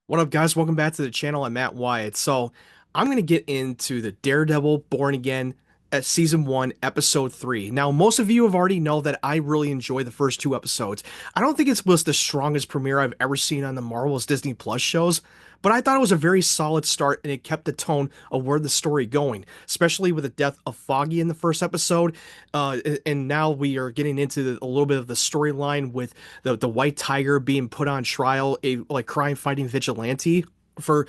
What up, guys? Welcome back to the channel. I'm Matt Wyatt. I'm going to get into the Daredevil Born Again at Season 1, Episode 3. Now, most of you have already know that I really enjoy the first two episodes. I don't think it was the strongest premiere I've ever seen on the Marvel's Disney Plus shows, but I thought it was a very solid start and it kept the tone of where the story going, especially with the death of Foggy in the first episode. And now we are getting into a little bit of the storyline with the White Tiger being put on trial, a like crime fighting vigilante for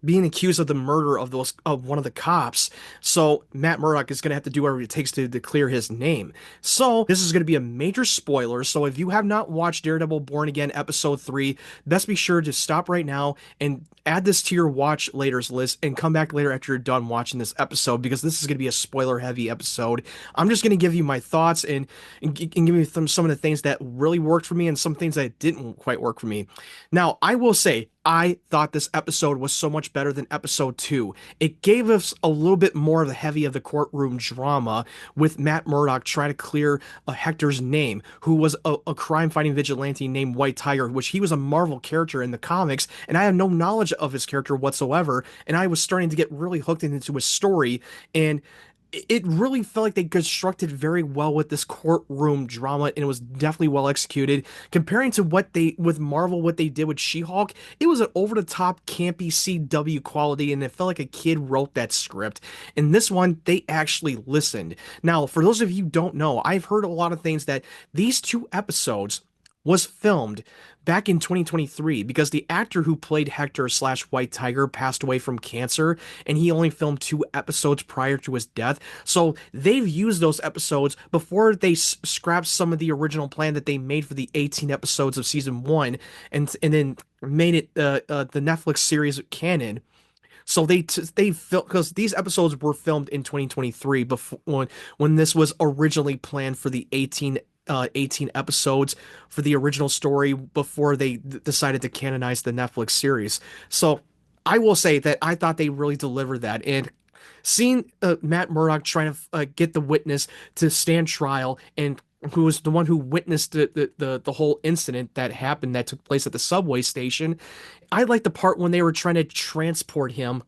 being accused of the murder of one of the cops. So Matt Murdock is going to have to do whatever it takes to clear his name. So this is going to be a major spoiler. So if you have not watched Daredevil Born Again episode 3, best be sure to stop right now and add this to your watch later's list and come back later after you're done watching this episode, because this is going to be a spoiler heavy episode. I'm just going to give you my thoughts and give you some of the things that really worked for me and some things that didn't quite work for me. Now, I will say, I thought this episode was so much better than episode 2. It gave us a little bit more of the heavy of the courtroom drama with Matt Murdock trying to clear Hector's name, who was a crime-fighting vigilante named White Tiger, which he was a Marvel character in the comics, and I had no knowledge of his character whatsoever, and I was starting to get really hooked into his story, and it really felt like they constructed very well with this courtroom drama, and it was definitely well executed. Comparing to what they with Marvel, what they did with She-Hulk, it was an over-the-top campy CW quality, and it felt like a kid wrote that script. In this one, they actually listened. Now, for those of you who don't know, I've heard a lot of things that these two episodes was filmed back in 2023 because the actor who played Hector slash White Tiger passed away from cancer, and he only filmed 2 episodes prior to his death. So they've used those episodes before they scrapped some of the original plan that they made for the 18 episodes of season 1, and then made it the Netflix series canon. So they filmed, because these episodes were filmed in 2023 before when this was originally planned for the 18 episodes for the original story before they decided to canonize the Netflix series. So I will say that I thought they really delivered that. And seeing Matt Murdock trying to get the witness to stand trial, and who was the one who witnessed the whole incident that happened that took place at the subway station. I like the part when they were trying to transport him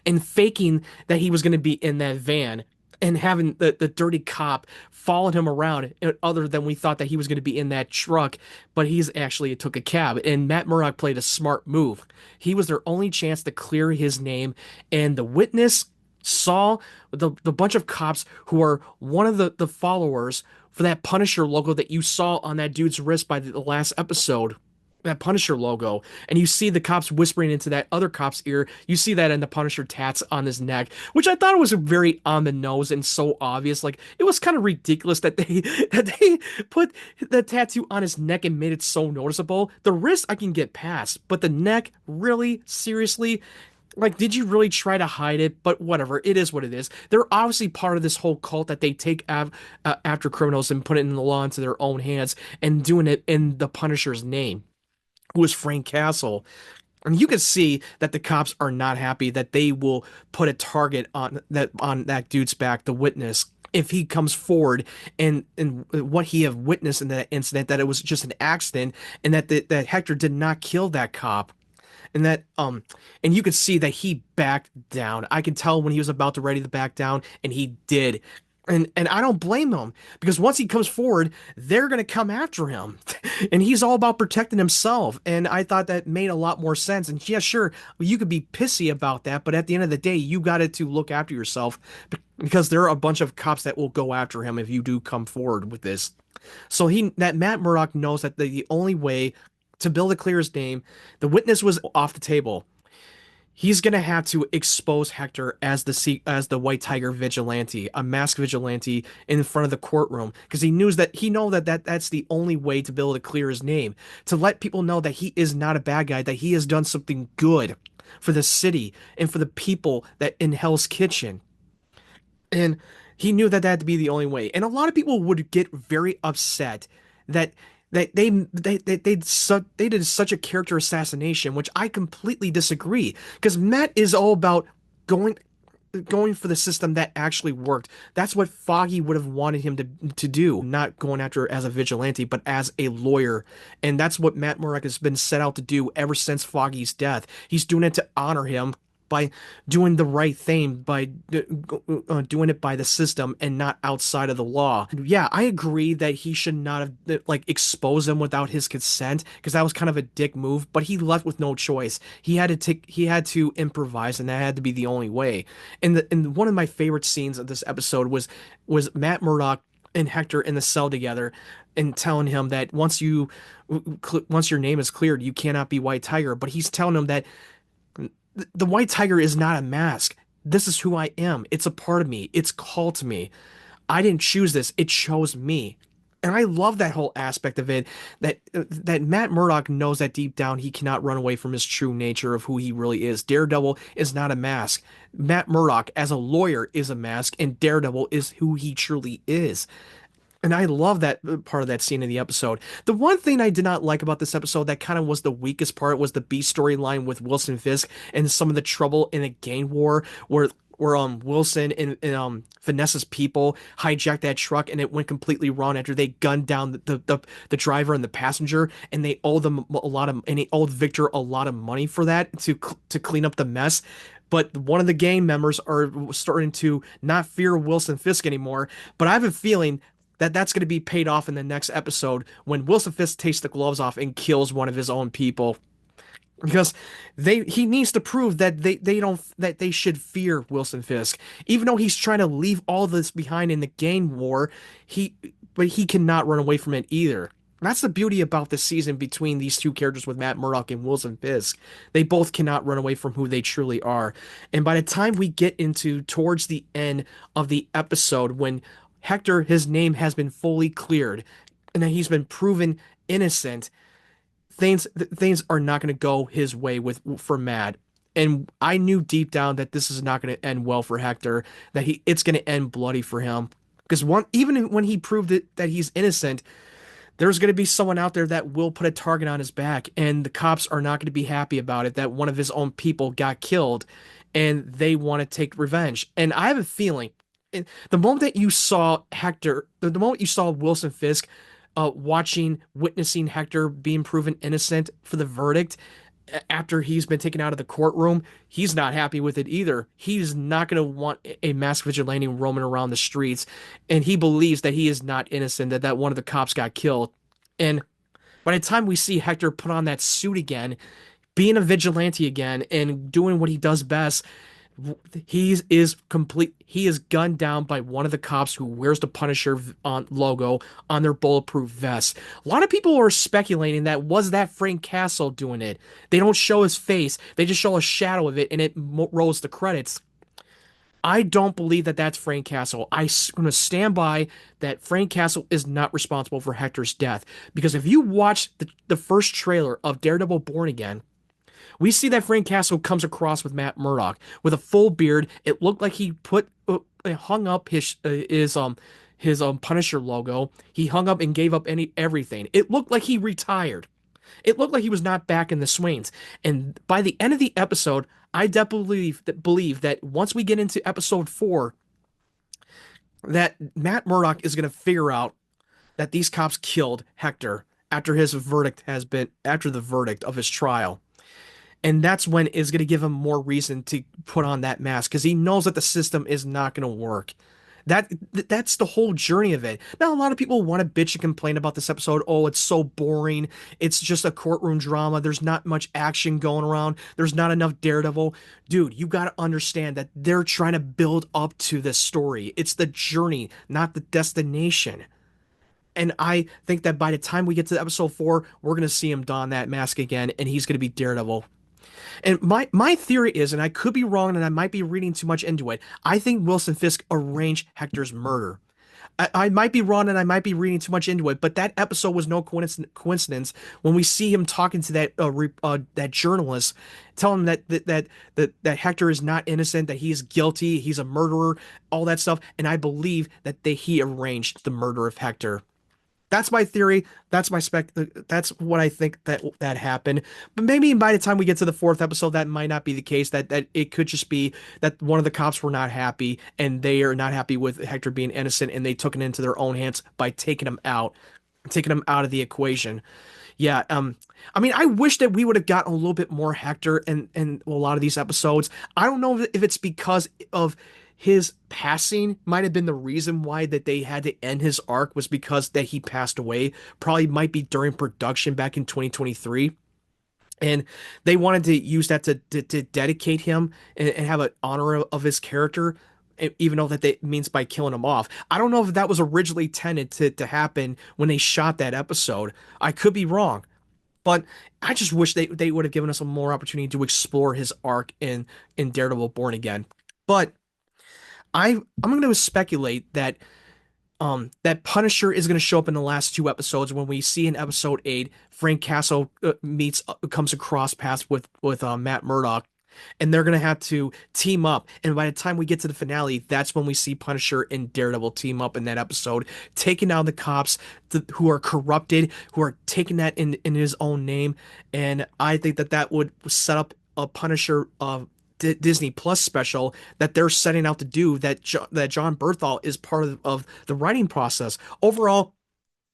and faking that he was going to be in that van, and having the dirty cop following him around, other than we thought that he was going to be in that truck, but he's actually took a cab. And Matt Murdock played a smart move. He was their only chance to clear his name, and the witness saw the bunch of cops who are one of the followers for that Punisher logo that you saw on that dude's wrist by the last episode, that Punisher logo, and you see the cops whispering into that other cop's ear. You see that in the Punisher tats on his neck, which I thought was very on the nose and so obvious. Like, it was kind of ridiculous that they that they put the tattoo on his neck and made it so noticeable. The wrist I can get past, but the neck, really, seriously. Like, did you really try to hide it? But whatever, it is what it is. They're obviously part of this whole cult that they take after criminals and put it in the law into their own hands, and doing it in the Punisher's name, who is Frank Castle. And you can see that the cops are not happy that they will put a target on that dude's back, the witness, if he comes forward and what he have witnessed in that incident, that it was just an accident, and that Hector did not kill that cop. And you could see that he backed down. I could tell when he was about to ready to back down, and he did. And I don't blame him, because once he comes forward, they're going to come after him. And he's all about protecting himself. And I thought that made a lot more sense. And yeah, sure, you could be pissy about that, but at the end of the day, you got it to look after yourself, because there are a bunch of cops that will go after him if you do come forward with this. So that Matt Murdock knows that the only way to build a clear his name, the witness was off the table. He's gonna have to expose Hector as the White Tiger vigilante, a masked vigilante in front of the courtroom, because he knows that that's the only way to be able to clear his name, to let people know that he is not a bad guy, that he has done something good for the city and for the people that in Hell's Kitchen. And he knew that that had to be the only way. And a lot of people would get very upset that they did such a character assassination, which I completely disagree. Because Matt is all about going. going for the system that actually worked. That's what Foggy would have wanted him to do, not going after as a vigilante, but as a lawyer. And that's what Matt Murdock has been set out to do ever since Foggy's death. He's doing it to honor him by doing the right thing, by doing it by the system and not outside of the law. Yeah, I agree that he should not have like exposed him without his consent because that was kind of a dick move, but he left with no choice. He had to improvise and that had to be the only way. And one of my favorite scenes of this episode was Matt Murdock and Hector in the cell together and telling him that once your name is cleared, you cannot be White Tiger, but he's telling him that the White Tiger is not a mask. This is who I am. It's a part of me. It's called to me. I didn't choose this. It chose me. And I love that whole aspect of it that Matt Murdock knows that deep down he cannot run away from his true nature of who he really is. Daredevil is not a mask. Matt Murdock as a lawyer is a mask and Daredevil is who he truly is. And I love that part of that scene in the episode. The one thing I did not like about this episode that kind of was the weakest part was the B storyline with Wilson Fisk and some of the trouble in a gang war where Wilson and Vanessa's people hijacked that truck and it went completely wrong after they gunned down the driver and the passenger and they owed them a lot of and they owed Victor a lot of money for that to clean up the mess. But one of the gang members are starting to not fear Wilson Fisk anymore. But I have a feeling that that's going to be paid off in the next episode when Wilson Fisk takes the gloves off and kills one of his own people because he needs to prove that they don't that they should fear Wilson Fisk even though he's trying to leave all this behind in the gang war he but he cannot run away from it either. That's the beauty about this season between these two characters with Matt Murdock and Wilson Fisk. They both cannot run away from who they truly are. And by the time we get into towards the end of the episode when Hector, his name has been fully cleared, and that he's been proven innocent. Things are not going to go his way for Matt. And I knew deep down that this is not going to end well for Hector. That it's going to end bloody for him. Because even when he proved that he's innocent, there's going to be someone out there that will put a target on his back, and the cops are not going to be happy about it. That one of his own people got killed, and they want to take revenge. And I have a feeling the moment that you saw Hector, the moment you saw Wilson Fisk witnessing Hector being proven innocent for the verdict after he's been taken out of the courtroom, he's not happy with it either. He's not going to want a masked vigilante roaming around the streets, and he believes that he is not innocent, that one of the cops got killed. And by the time we see Hector put on that suit again, being a vigilante again, and doing what he does best, he is gunned down by one of the cops who wears the Punisher logo on their bulletproof vest. A lot of people are speculating that was that Frank Castle doing it. They don't show his face. They just show a shadow of it and it rolls the credits. I don't believe that that's Frank Castle. I'm going to stand by that Frank Castle is not responsible for Hector's death. Because if you watch the first trailer of Daredevil Born Again, we see that Frank Castle comes across with Matt Murdock with a full beard. It looked like he hung up his Punisher logo. He hung up and gave up everything. It looked like he retired. It looked like he was not back in the swings. And by the end of the episode, I definitely believe that once we get into episode 4, that Matt Murdock is going to figure out that these cops killed Hector after the verdict of his trial. And that's when it's going to give him more reason to put on that mask because he knows that the system is not going to work. That's the whole journey of it. Now, a lot of people want to bitch and complain about this episode. Oh, it's so boring. It's just a courtroom drama. There's not much action going around. There's not enough Daredevil. Dude, you got to understand that they're trying to build up to this story. It's the journey, not the destination. And I think that by the time we get to episode 4, we're going to see him don that mask again, and he's going to be Daredevil. And my theory is, and I could be wrong and I might be reading too much into it, I think Wilson Fisk arranged Hector's murder. I might be wrong and I might be reading too much into it, but that episode was no coincidence when we see him talking to that journalist, telling him that Hector is not innocent, that he's guilty, he's a murderer, all that stuff. And I believe that he arranged the murder of Hector. That's my theory. That's my spec. That's what I think that happened. But maybe by the time we get to the fourth episode, that might not be the case. That it could just be that one of the cops were not happy, and they are not happy with Hector being innocent, and they took it into their own hands by taking him out of the equation. Yeah, I mean, I wish that we would have gotten a little bit more Hector in a lot of these episodes. I don't know if it's because of his passing might have been the reason why that they had to end his arc was because that he passed away. Probably might be during production back in 2023. And they wanted to use that to dedicate him and have an honor of his character, even though that means by killing him off. I don't know if that was originally intended to happen when they shot that episode. I could be wrong. But I just wish they would have given us a more opportunity to explore his arc in Daredevil Born Again. But I'm going to speculate that Punisher is going to show up in the last two episodes when we see in episode 8 Frank Castle comes across paths with Matt Murdock, and they're going to have to team up. And by the time we get to the finale, that's when we see Punisher and Daredevil team up in that episode, taking down the cops who are corrupted, who are taking that in his own name. And I think that would set up a Punisher Disney Plus special that they're setting out to do that John Berthal is part of the writing process. Overall,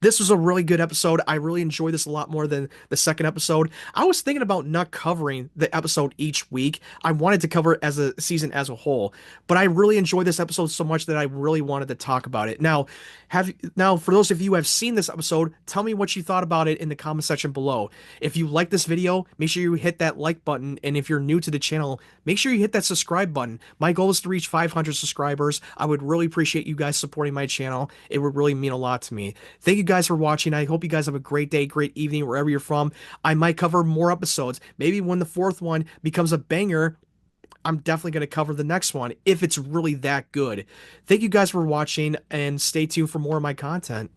this was a really good episode. I really enjoyed this a lot more than the second episode. I was thinking about not covering the episode each week. I wanted to cover it as a season as a whole, but I really enjoyed this episode so much that I really wanted to talk about it. Now for those of you who have seen this episode, tell me what you thought about it in the comment section below. If you like this video, make sure you hit that like button, and if you're new to the channel, make sure you hit that subscribe button. My goal is to reach 500 subscribers. I would really appreciate you guys supporting my channel. It would really mean a lot to me. Thank you guys for watching. I hope you guys have a great day, great evening, wherever you're from. I might cover more episodes. Maybe when the fourth one becomes a banger, I'm definitely going to cover the next one if it's really that good. Thank you guys for watching, and stay tuned for more of my content.